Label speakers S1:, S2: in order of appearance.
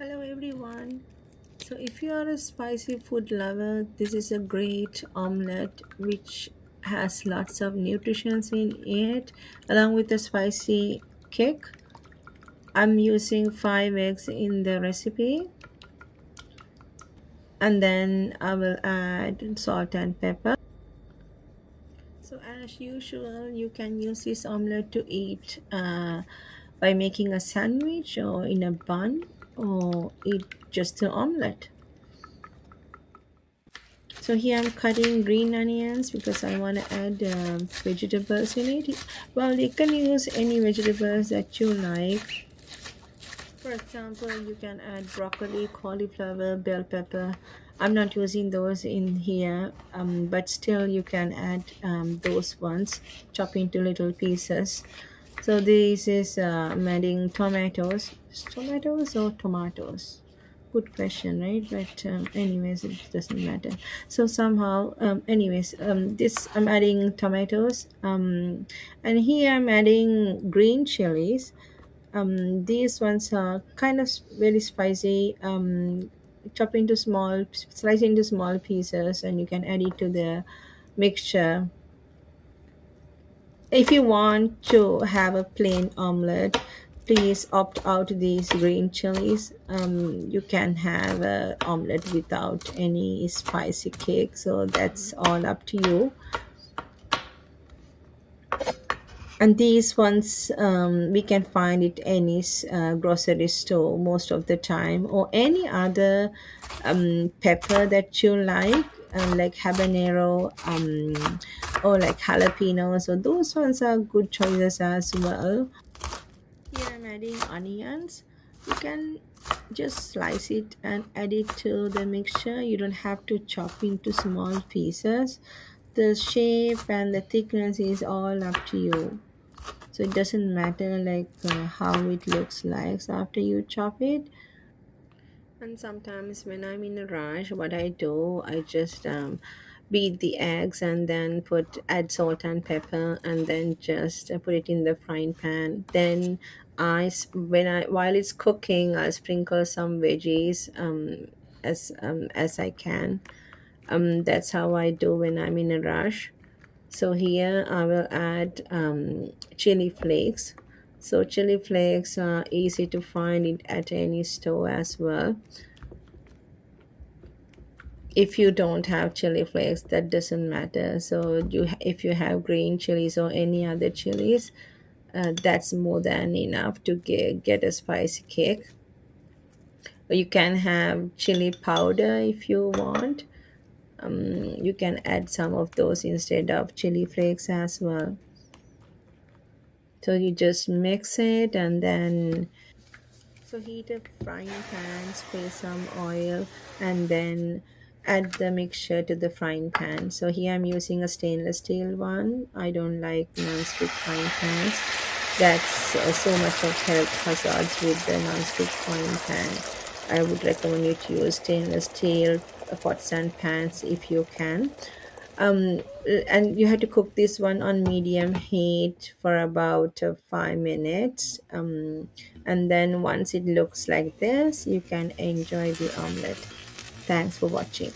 S1: Hello everyone. So if you are a spicy food lover, this is a great omelette which has lots of nutrients in it along with the spicy kick. I'm using 5 eggs in the recipe and then I will add salt and pepper. So as usual, you can use this omelette to eat by making a sandwich or in a bun or eat just the omelette. So here I'm cutting green onions because I want to add vegetables in it. Well, you can use any vegetables that you like. For example, you can add broccoli, cauliflower, bell pepper. I'm not using those in here, but still you can add those ones, chop into little pieces. So this is I'm adding tomatoes. Tomatoes or tomatoes? Good question, right? But anyways, it doesn't matter. So somehow, this I'm adding tomatoes. And here I'm adding green chilies. These ones are kind of very spicy. Chop into small, slice into small pieces, and you can add it to the mixture. If you want to have a plain omelette, please opt out these green chilies. You can have a omelette without any spicy cake, so that's all up to you. And these ones we can find it any grocery store most of the time, or any other pepper that you like habanero or like jalapeno. So those ones are good choices as well. Here I'm adding onions. You can just slice it and add it to the mixture. You don't have to chop into small pieces. The shape and the thickness is all up to you, so it doesn't matter how it looks like after you chop it. And sometimes when I'm in a rush, what I do, I just beat the eggs and then put add salt and pepper and then just put it in the frying pan. Then when I while it's cooking, I sprinkle some veggies as I can. That's how I do when I'm in a rush. So here I will add chili flakes. So chili flakes are easy to find it at any store as well. If you don't have chili flakes, that doesn't matter. So if you have green chilies or any other chilies, that's more than enough to get a spicy cake. You can have chili powder if you want. You can add some of those instead of chili flakes as well. So you just mix it and then heat a frying pan, spray some oil, and then add the mixture to the frying pan. So here I'm using a stainless steel one. I don't like non-stick frying pans. That's so much of health hazards with the non-stick frying pan. I would recommend you to use stainless steel pots and pans if you can. And you have to cook this one on medium heat for about 5 minutes, and then once it looks like this, you can enjoy the omelette. Thanks for watching.